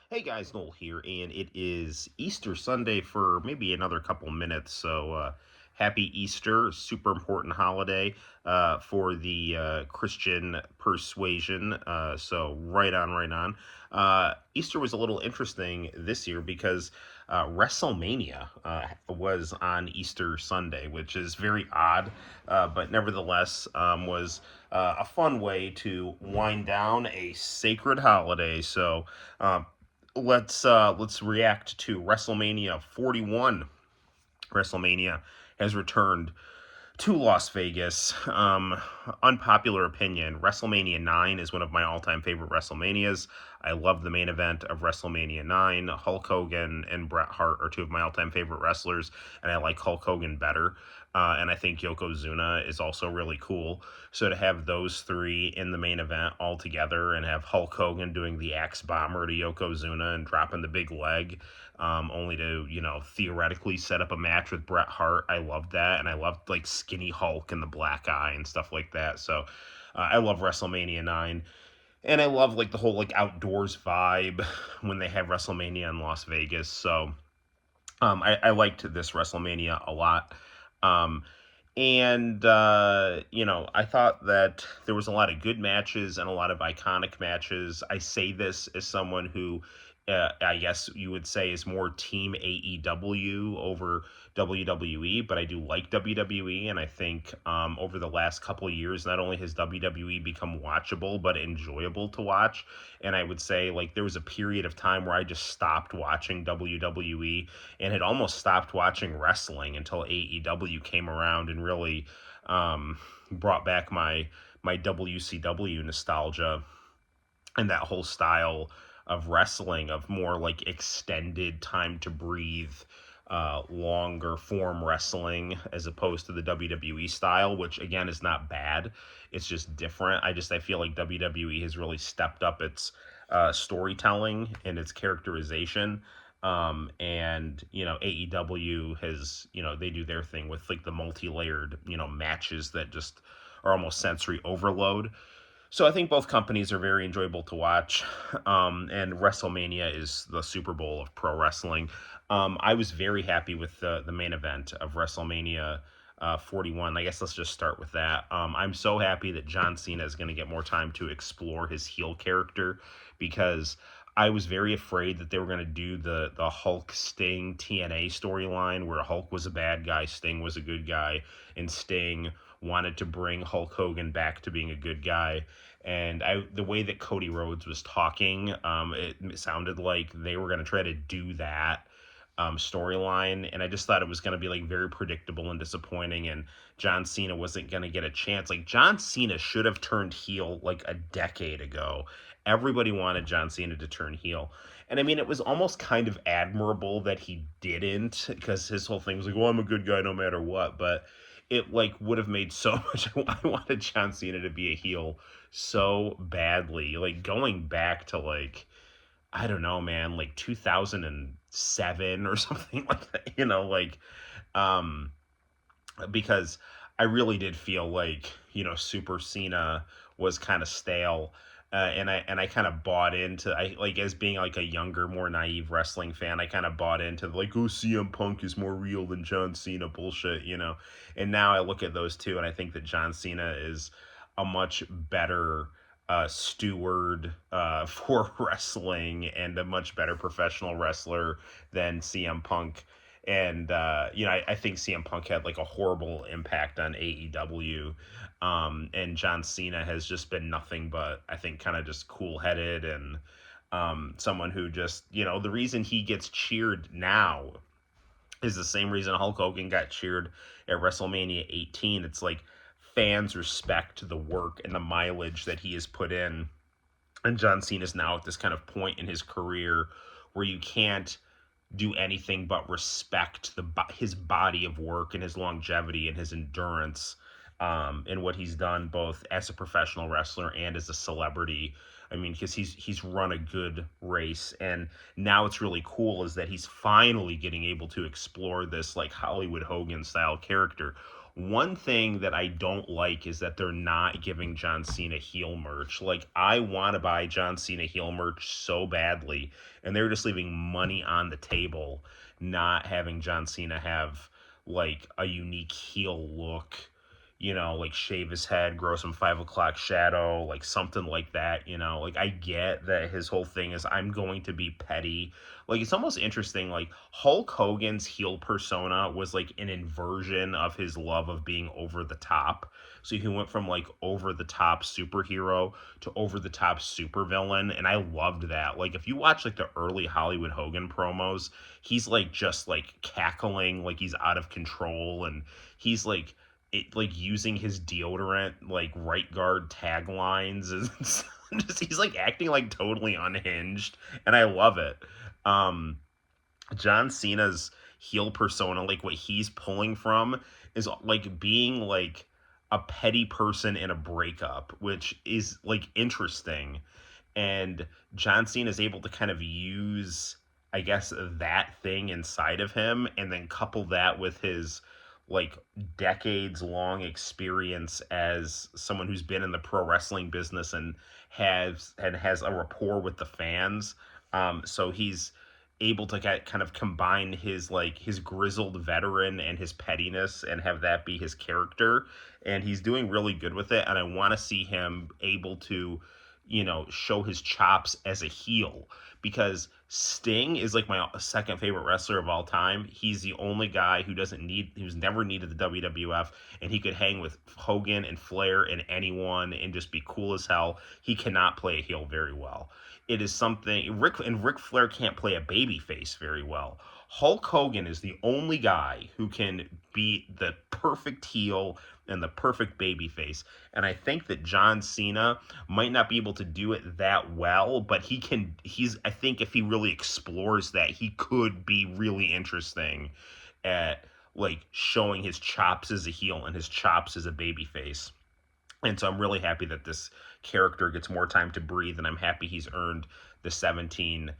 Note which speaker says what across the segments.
Speaker 1: Hey guys, Noel here, and it is Easter Sunday for maybe another couple minutes. So, happy Easter! Super important holiday for the Christian persuasion. So, right on, right on. Easter was a little interesting this year because Wrestlemania was on Easter Sunday, which is very odd, but nevertheless was a fun way to wind down a sacred holiday. So. Let's react to WrestleMania 41. WrestleMania has returned to Las Vegas. Unpopular opinion: WrestleMania 9 is one of my all-time favorite WrestleManias. I love the main event of WrestleMania 9. Hulk Hogan and Bret Hart are two of my all-time favorite wrestlers, and I like Hulk Hogan better. And I think Yokozuna is also really cool. So to have those three in the main event all together and have Hulk Hogan doing the Axe Bomber to Yokozuna and dropping the big leg, only to, theoretically set up a match with Bret Hart. I loved that. And I loved, like, Skinny Hulk and the black eye and stuff like that. So I love WrestleMania 9. And I love, like, the whole, like, outdoors vibe when they have WrestleMania in Las Vegas. So I liked this WrestleMania a lot. Um, I thought that there was a lot of good matches and a lot of iconic matches. I say this as someone who, I guess you would say, is more team AEW over WWE, but I do like WWE, and I think over the last couple of years, not only has WWE become watchable, but enjoyable to watch. And I would say, like, there was a period of time where I just stopped watching WWE and had almost stopped watching wrestling until AEW came around and really brought back my WCW nostalgia and that whole style of wrestling, of more like extended time to breathe, longer form wrestling as opposed to the WWE style, which again is not bad. It's just different. I feel like WWE has really stepped up its storytelling and its characterization. And AEW has, they do their thing with, like, the multi-layered, matches that just are almost sensory overload. So I think both companies are very enjoyable to watch. And WrestleMania is the Super Bowl of pro wrestling. I was very happy with the main event of WrestleMania 41. I guess let's just start with that. I'm so happy that John Cena is going to get more time to explore his heel character, because I was very afraid that they were going to do the Hulk Sting TNA storyline where Hulk was a bad guy, Sting was a good guy, and Sting wanted to bring Hulk Hogan back to being a good guy. And the way that Cody Rhodes was talking, it sounded like they were going to try to do that storyline, and I just thought it was going to be, like, very predictable and disappointing, and John Cena wasn't going to get a chance. Like, John Cena should have turned heel like a decade ago. Everybody wanted John Cena to turn heel. And I mean, it was almost kind of admirable that he didn't, because his whole thing was like, well, I'm a good guy no matter what. But it, like, would have made so much. I wanted John Cena to be a heel so badly. Like, going back to, like, I don't know, man, like 2007 or something like that, um, because I really did feel like, Super Cena was kind of stale. And I kind of bought into, I like, as being like a younger, more naive wrestling fan, I kind of bought into, like, oh, CM Punk is more real than John Cena bullshit. And now I look at those two and I think that John Cena is a much better steward for wrestling and a much better professional wrestler than CM Punk. And I think CM Punk had, like, a horrible impact on AEW. And John Cena has just been nothing but, I think, kind of just cool headed, and someone who just, the reason he gets cheered now is the same reason Hulk Hogan got cheered at WrestleMania 18. It's like fans respect the work and the mileage that he has put in. And John Cena is now at this kind of point in his career where you can't do anything but respect his body of work and his longevity and his endurance, and what he's done both as a professional wrestler and as a celebrity. I mean, because he's run a good race, and now it's really cool is that he's finally getting able to explore this, like, Hollywood Hogan style character. One thing that I don't like is that they're not giving John Cena heel merch. Like, I want to buy John Cena heel merch so badly, and they're just leaving money on the table, not having John Cena have like a unique heel look, like shave his head, grow some 5 o'clock shadow, like something like that, Like, I get that his whole thing is I'm going to be petty. Like, it's almost interesting. Like, Hulk Hogan's heel persona was like an inversion of his love of being over the top. So he went from like over the top superhero to over the top supervillain. And I loved that. Like, if you watch like the early Hollywood Hogan promos, he's like just like cackling, like he's out of control. And he's like using his deodorant like right guard taglines and just he's like acting like totally unhinged, and I love it. um John Cena's heel persona, like what he's pulling from, is like being like a petty person in a breakup, which is like interesting. And John Cena is able to kind of use, I guess, that thing inside of him, and then couple that with his like decades long experience as someone who's been in the pro wrestling business and has a rapport with the fans. So he's able to kind of combine his grizzled veteran and his pettiness and have that be his character, and he's doing really good with it. And I want to see him able to show his chops as a heel, because Sting is like my second favorite wrestler of all time. He's the only guy who's never needed the WWF, and he could hang with Hogan and Flair and anyone and just be cool as hell. He cannot play a heel very well. It is something Ric Flair can't play a baby face very well. Hulk Hogan is the only guy who can be the perfect heel and the perfect baby face. And I think that John Cena might not be able to do it that well, but I think if he really explores that, he could be really interesting at like showing his chops as a heel and his chops as a baby face. And so I'm really happy that this character gets more time to breathe, and I'm happy he's earned the 17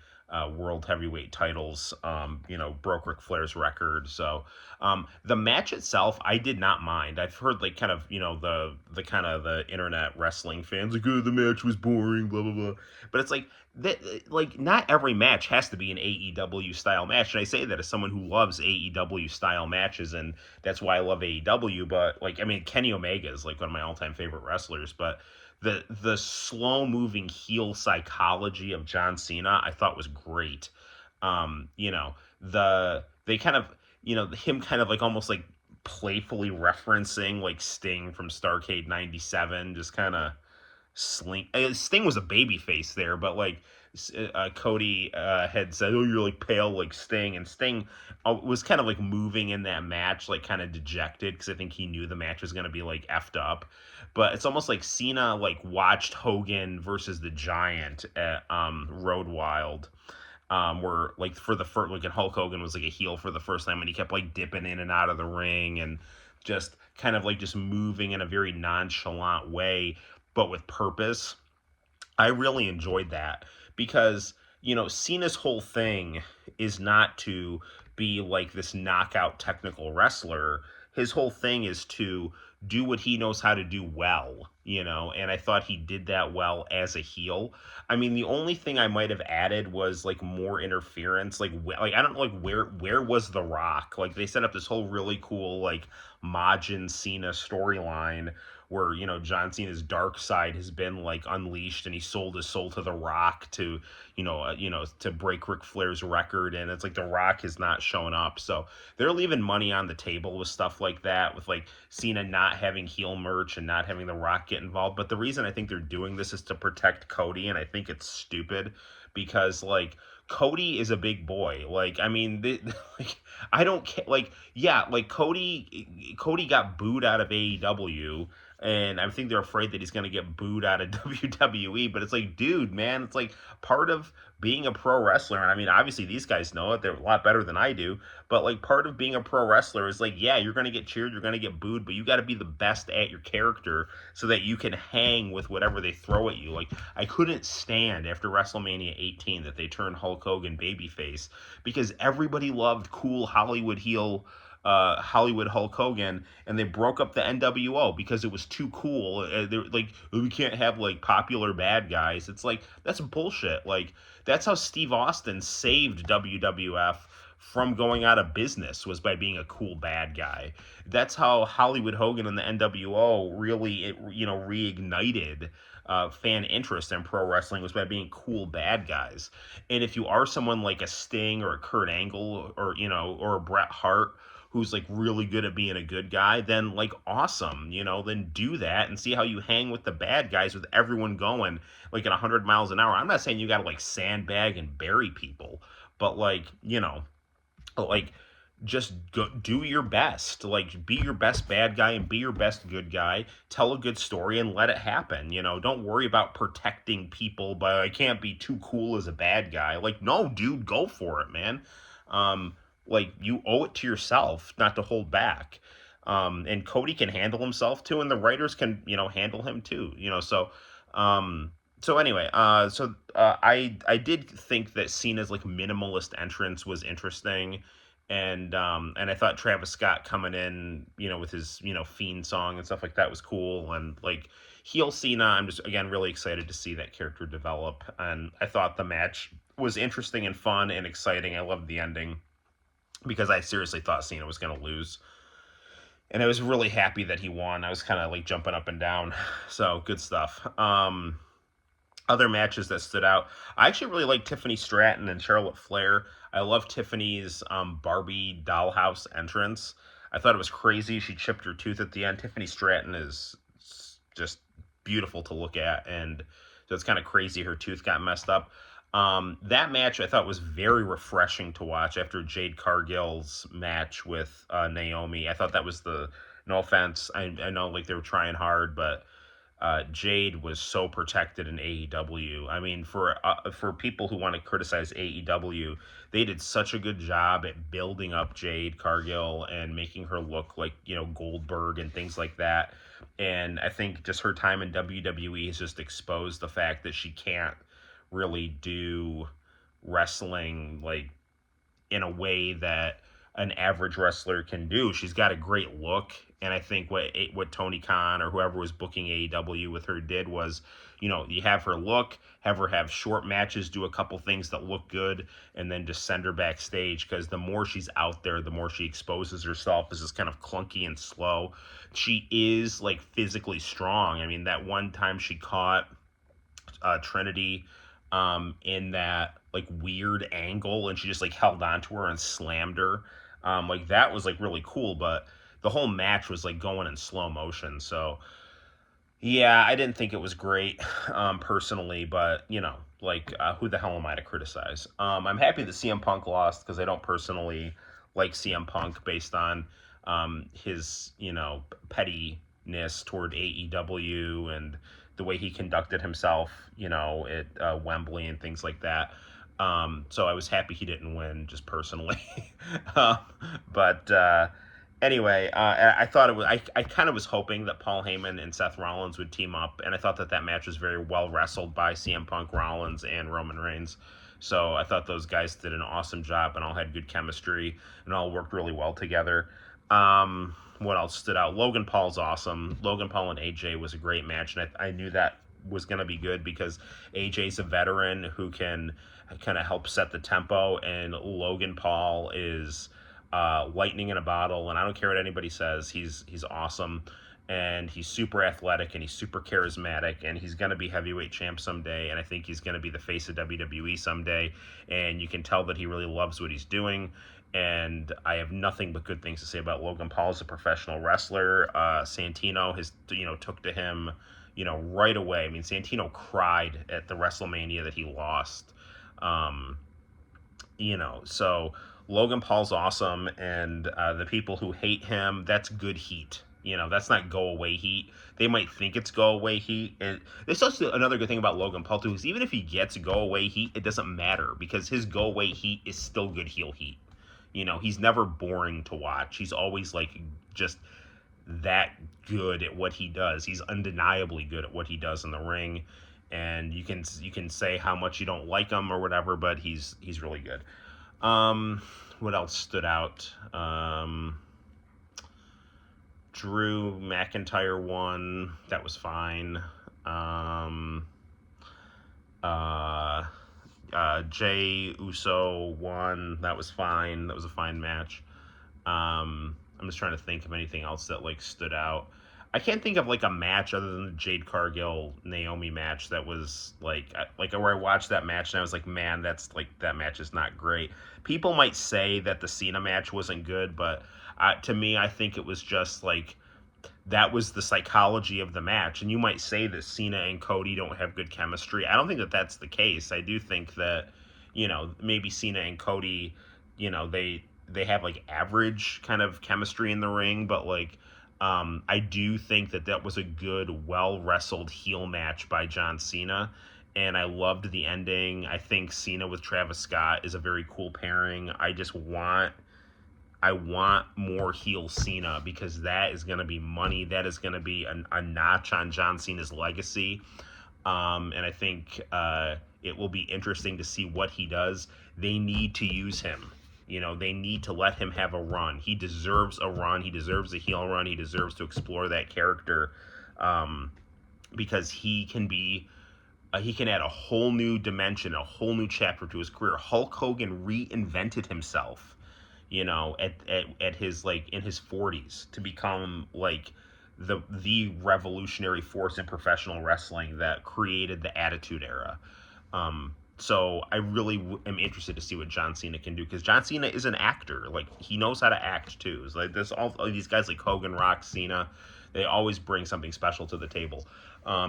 Speaker 1: world heavyweight titles. Broke Ric Flair's record. So the match itself, I did not mind. I've heard like kind of the kind of the internet wrestling fans like, oh, the match was boring, blah blah blah. But it's like that. Like, not every match has to be an AEW style match, and I say that as someone who loves AEW style matches, and that's why I love AEW. But like, I mean, Kenny Omega is like one of my all time favorite wrestlers, but the slow moving heel psychology of John Cena I thought was great. They kind of him kind of like almost like playfully referencing like Sting from Starrcade '97, just kind of Sting was a baby face there, but like Cody had said, "Oh, you're like pale like Sting," and Sting was kind of like moving in that match, like kind of dejected because I think he knew the match was gonna be like effed up. But it's almost like Cena like watched Hogan versus the Giant at Road Wild, where like for the first, like, and Hulk Hogan was like a heel for the first time, and he kept like dipping in and out of the ring and just kind of like just moving in a very nonchalant way, but with purpose. I really enjoyed that because, Cena's whole thing is not to be like this knockout technical wrestler. His whole thing is to do what he knows how to do well, and I thought he did that well as a heel. I mean, the only thing I might have added was like more interference. Like I don't know, like where was The Rock? Like, they set up this whole really cool like Majin Cena storyline where John Cena's dark side has been like unleashed, and he sold his soul to The Rock to to break Ric Flair's record, and it's like The Rock has not shown up, so they're leaving money on the table with stuff like that, with like Cena not having heel merch and not having The Rock get involved. But the reason I think they're doing this is to protect Cody, and I think it's stupid because like Cody is a big boy. Like, I mean, like, I don't care. Like, yeah, like Cody got booed out of AEW, and I think they're afraid that he's going to get booed out of WWE. But it's like, dude, man, it's like part of being a pro wrestler. And I mean, obviously, these guys know it. They're a lot better than I do. But like, part of being a pro wrestler is like, yeah, you're going to get cheered, you're going to get booed, but you got to be the best at your character so that you can hang with whatever they throw at you. Like, I couldn't stand after WrestleMania 18 that they turned Hulk Hogan babyface, because everybody loved cool Hollywood heel Hollywood Hulk Hogan, and they broke up the NWO because it was too cool. They're like, we can't have like popular bad guys. It's like that's bullshit. Like that's how Steve Austin saved WWF from going out of business, was by being a cool bad guy. That's how Hollywood Hogan and the NWO really, reignited fan interest in pro wrestling, was by being cool bad guys. And if you are someone like a Sting or a Kurt Angle, or or a Bret Hart, who's like really good at being a good guy, then like awesome, then do that and see how you hang with the bad guys, with everyone going like at 100 miles an hour. I'm not saying you got to like sandbag and bury people, but like, like just go do your best, like be your best bad guy and be your best good guy, tell a good story and let it happen. Don't worry about protecting people, but I can't be too cool as a bad guy. Like, no dude, go for it, man. um like, you owe it to yourself not to hold back. And Cody can handle himself too, and the writers can handle him too, um anyway, I did think that Cena's like minimalist entrance was interesting, and I thought Travis Scott coming in, with his Fiend song and stuff like that was cool, and like heel Cena, I'm just again really excited to see that character develop, and I thought the match was interesting and fun and exciting. I loved the ending because I seriously thought Cena was going to lose, and I was really happy that he won. I was kind of like jumping up and down, so good stuff. Other matches that stood out, I actually really like Tiffany Stratton and Charlotte Flair. I love Tiffany's Barbie dollhouse entrance. I thought it was crazy. She chipped her tooth at the end. Tiffany Stratton is just beautiful to look at, and so it's kind of crazy her tooth got messed up. That match I thought was very refreshing to watch after Jade Cargill's match with Naomi. I thought that was the, no offense, I know like they were trying hard, but Jade was so protected in AEW. I mean, for people who want to criticize AEW, they did such a good job at building up Jade Cargill and making her look like Goldberg and things like that. And I think just her time in WWE has just exposed the fact that she can't really do wrestling like in a way that an average wrestler can do. She's got a great look, and I think what Tony Khan or whoever was booking AEW with her did was, you have her look, have her have short matches, do a couple things that look good, and then just send her backstage, because the more she's out there, the more she exposes herself as this kind of clunky and slow. She is like physically strong. I mean, that one time she caught Trinity in that like weird angle, and she just like held onto her and slammed her. Like that was like really cool, but the whole match was like going in slow motion. So yeah, I didn't think it was great, personally, but like who the hell am I to criticize? I'm happy that CM Punk lost, because I don't personally like CM Punk based on his pettiness toward AEW and the way he conducted himself, at Wembley and things like that. So I was happy he didn't win, just personally. um, but anyway, I thought it was. I kind of was hoping that Paul Heyman and Seth Rollins would team up, and I thought that match was very well wrestled by CM Punk, Rollins, and Roman Reigns. So I thought those guys did an awesome job and all had good chemistry and all worked really well together. What else stood out? Logan Paul's awesome. Logan Paul and AJ was a great match, and I knew that was going to be good because AJ's a veteran who can kind of help set the tempo, and Logan Paul is lightning in a bottle, and I don't care what anybody says. He's awesome, and he's super athletic, and he's super charismatic, and he's going to be heavyweight champ someday, and I think he's going to be the face of WWE someday, and you can tell that he really loves what he's doing, and I have nothing but good things to say about Logan Paul as a professional wrestler. Santino has, took to him, right away. I mean, Santino cried at the WrestleMania that he lost. Um, so Logan Paul's awesome, and the people who hate him, that's good heat. That's not go away heat. They might think it's go away heat. And there's also another good thing about Logan Paul too, is even if he gets go away heat, it doesn't matter, because his go away heat is still good heel heat. He's never boring to watch. He's always like just that good at what he does. He's undeniably good at what he does in the ring, and you can say how much you don't like him or whatever, but he's really good. What else stood out? Drew McIntyre won. That was fine. Um, uh, Jay Uso won. That was fine. That was a fine match. I'm just trying to think of anything else that like stood out. I can't think of like a match other than the Jade Cargill Naomi match that was like where I watched that match and I was like, man, that's like that match is not great. People might say that the Cena match wasn't good, but to me, I think it was just like that was the psychology of the match. And you might say that Cena and Cody don't have good chemistry. I don't think that that's the case. I do think that, maybe Cena and Cody, they have like average kind of chemistry in the ring, but like I do think that that was a good, well wrestled heel match by John Cena. And I loved the ending. I think Cena with Travis Scott is a very cool pairing. I want more heel Cena because that is going to be money. That is going to be a notch on John Cena's legacy. And I think it will be interesting to see what he does. They need to use him. They need to let him have a run. He deserves a run. He deserves a heel run. He deserves to explore that character because he can add a whole new dimension, a whole new chapter to his career. Hulk Hogan reinvented himself at his like in his 40s to become like the revolutionary force in professional wrestling that created the Attitude Era. So I really am interested to see what John Cena can do because John Cena is an actor. Like he knows how to act too. It's like there's all these guys like Hogan, Rock, Cena. They always bring something special to the table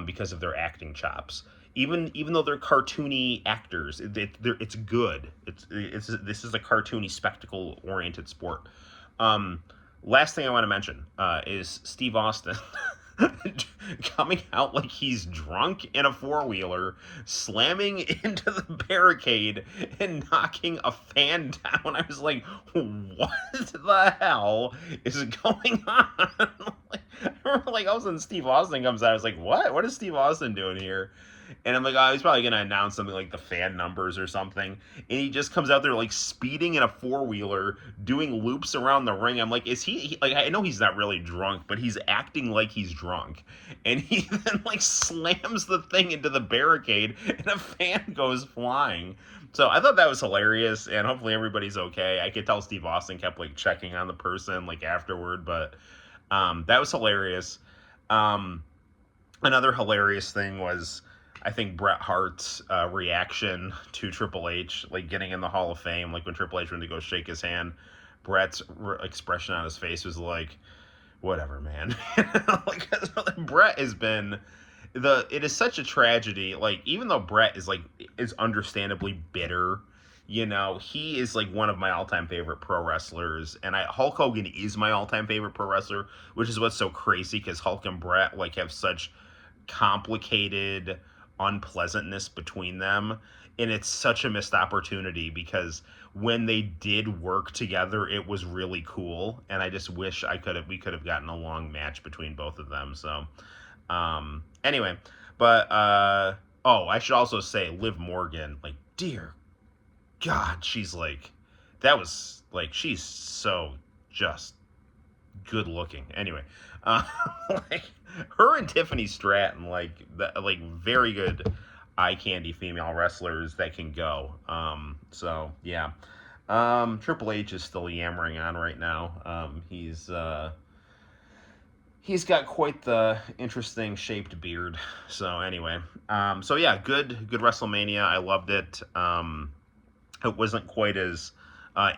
Speaker 1: because of their acting chops. Even though they're cartoony actors, it's good. This is a cartoony, spectacle oriented sport. Um, Last thing I want to mention is Steve Austin coming out like he's drunk in a four-wheeler, slamming into the barricade and knocking a fan down. I was like, what the hell is going on? I remember like all of a sudden Steve Austin comes out. I was like, what? What is Steve Austin doing here? And I'm like, oh, he's probably gonna announce something like the fan numbers or something. And he just comes out there like speeding in a four wheeler, doing loops around the ring. I'm like, is like? I know he's not really drunk, but he's acting like he's drunk. And he then like slams the thing into the barricade, and a fan goes flying. So I thought that was hilarious, and hopefully everybody's okay. I could tell Steve Austin kept like checking on the person like afterward, but that was hilarious. Um, Another hilarious thing was I think Bret Hart's reaction to Triple H, like getting in the Hall of Fame, like when Triple H went to go shake his hand, Bret's expression on his face was like, "Whatever, man." Like Bret has been it is such a tragedy. Like even though Bret is understandably bitter, he is like one of my all-time favorite pro wrestlers, and Hulk Hogan is my all-time favorite pro wrestler, which is what's so crazy because Hulk and Bret like have such complicated unpleasantness between them, and it's such a missed opportunity because when they did work together it was really cool, and I just wish we could have gotten a long match between both of them. So anyway, but oh, I should also say Liv Morgan, like dear god, she's like that was like she's so just good looking. Anyway, uh, like her and Tiffany Stratton, like very good eye candy female wrestlers that can go. So yeah, Triple H is still yammering on right now. He's got quite the interesting shaped beard. So anyway, so yeah, good WrestleMania. I loved it. It wasn't quite as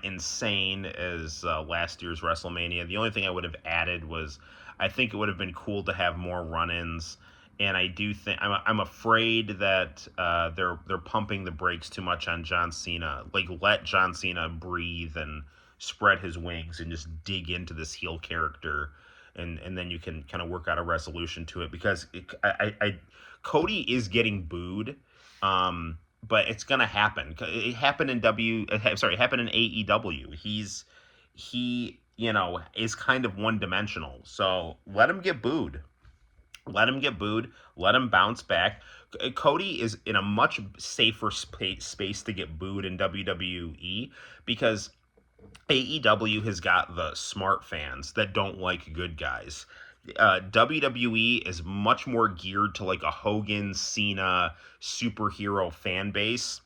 Speaker 1: insane as last year's WrestleMania. The only thing I would have added was I think it would have been cool to have more run-ins, and I do think I'm afraid that they're pumping the brakes too much on John Cena. Like let John Cena breathe and spread his wings and just dig into this heel character, and then you can kind of work out a resolution to it because Cody is getting booed. But it's gonna happen. It happened in it happened in AEW. He is kind of one dimensional. So let him get booed. Let him get booed. Let him bounce back. Cody is in a much safer space to get booed in WWE because AEW has got the smart fans that don't like good guys. WWE is much more geared to like a Hogan, Cena superhero fan base,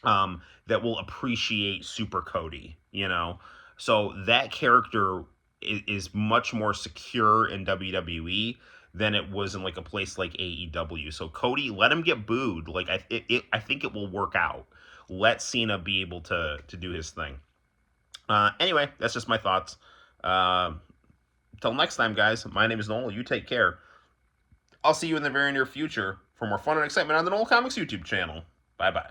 Speaker 1: that will appreciate Super Cody, you know? So that character is much more secure in WWE than it was in like a place like AEW. So Cody, let him get booed. Like I think it will work out. Let Cena be able to do his thing. Anyway, that's just my thoughts. Uh, Till next time, guys. My name is Noel. You take care. I'll see you in the very near future for more fun and excitement on the Noel Comics YouTube channel. Bye bye.